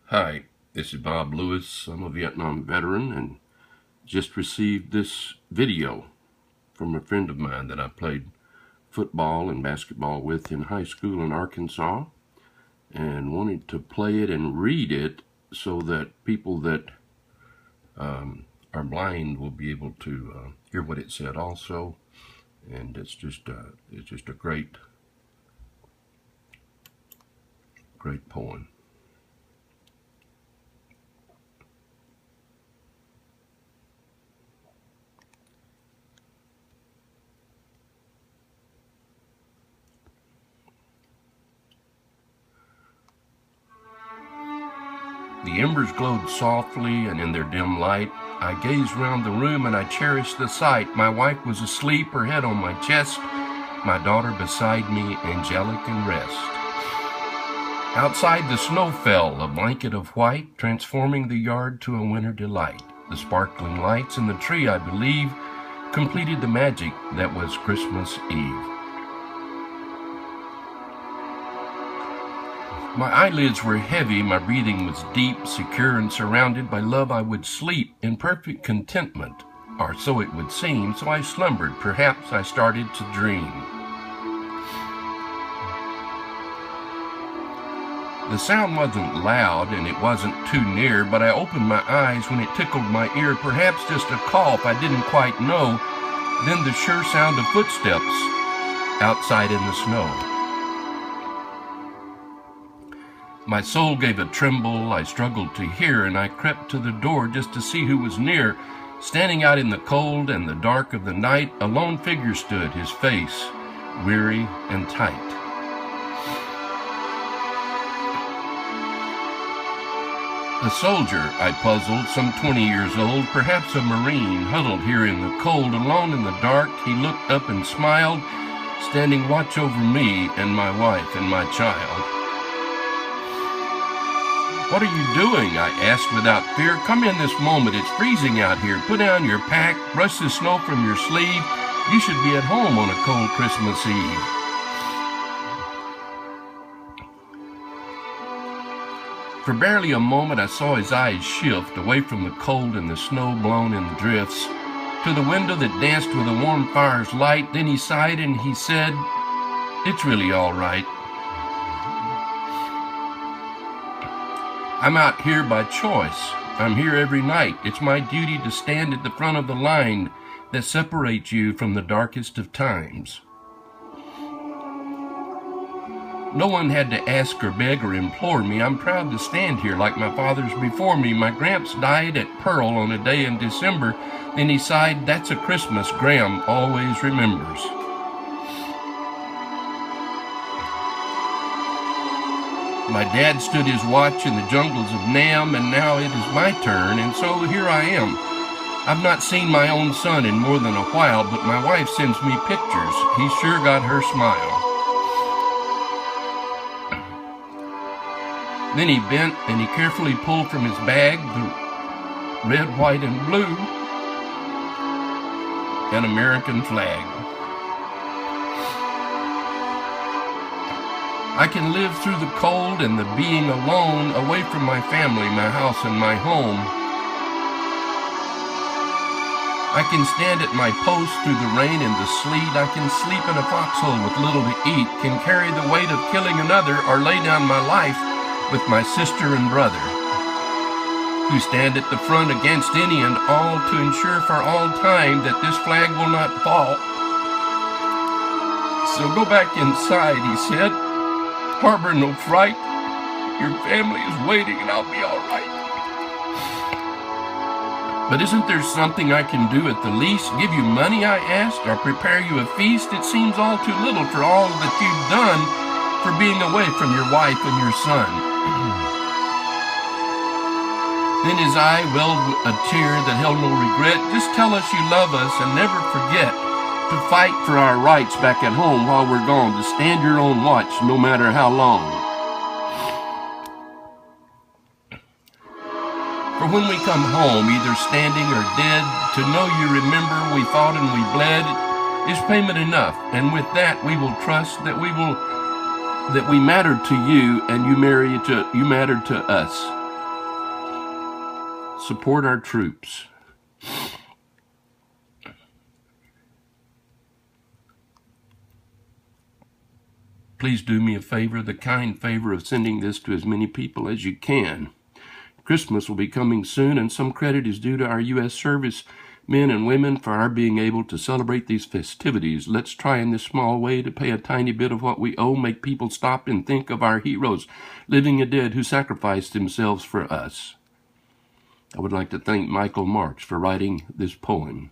Hi, this is Bob Lewis. I'm a Vietnam veteran and just received this video from a friend of mine that I played football and basketball with in high school in Arkansas, and wanted to play it and read it so that people that are blind will be able to hear what it said also. And it's just a great poem. The embers glowed softly, and in their dim light, I gazed round the room and I cherished the sight. My wife was asleep, her head on my chest, my daughter beside me, angelic in rest. Outside the snow fell, a blanket of white, transforming the yard to a winter delight. The sparkling lights in the tree, I believe, completed the magic that was Christmas Eve. My eyelids were heavy, my breathing was deep, secure and surrounded by love. I would sleep in perfect contentment, or so it would seem, so I slumbered. Perhaps I started to dream. The sound wasn't loud and it wasn't too near, but I opened my eyes when it tickled my ear. Perhaps just a cough, I didn't quite know. Then the sure sound of footsteps outside in the snow. My soul gave a tremble, I struggled to hear, and I crept to the door just to see who was near. Standing out in the cold and the dark of the night, a lone figure stood, his face weary and tight. A soldier, I puzzled, some 20 years old, perhaps a Marine, huddled here in the cold, alone in the dark. He looked up and smiled, standing watch over me and my wife and my child. "What are you doing?" I asked without fear. "Come in this moment, it's freezing out here. Put down your pack, brush the snow from your sleeve. You should be at home on a cold Christmas Eve." For barely a moment I saw his eyes shift away from the cold and the snow blown in the drifts to the window that danced with a warm fire's light. Then he sighed and he said, "It's really all right. I'm out here by choice. I'm here every night. It's my duty to stand at the front of the line that separates you from the darkest of times." No one had to ask or beg or implore me. I'm proud to stand here like my fathers before me. My Gramps died at Pearl on a day in December. Then he sighed, "That's a Christmas Gram always remembers." My dad stood his watch in the jungles of Nam, and now it is my turn, and so here I am. I've not seen my own son in more than a while, but my wife sends me pictures. He's sure got her smile. Then he bent and he carefully pulled from his bag the red, white, and blue, an American flag. I can live through the cold and the being alone, away from my family, my house, and my home. I can stand at my post through the rain and the sleet. I can sleep in a foxhole with little to eat, can carry the weight of killing another, or lay down my life with my sister and brother, who stand at the front against any and all to ensure for all time that this flag will not fall. So go back inside, he said. Harbor no fright. Your family is waiting and I'll be all right. But isn't there something I can do at the least? Give you money, I asked, or prepare you a feast? It seems all too little for all that you've done for being away from your wife and your son. Then his eye welled a tear that held no regret. Just tell us you love us and never forget to fight for our rights back at home while we're gone, to stand your own watch no matter how long. For when we come home, either standing or dead, to know you remember we fought and we bled is payment enough, and with that we will trust that we matter to you and you matter to us. Support our troops. Please do me a favor, the kind favor of sending this to as many people as you can. Christmas will be coming soon, and some credit is due to our U.S. service men and women for our being able to celebrate these festivities. Let's try in this small way to pay a tiny bit of what we owe, make people stop and think of our heroes, living and dead, who sacrificed themselves for us. I would like to thank Michael Marks for writing this poem.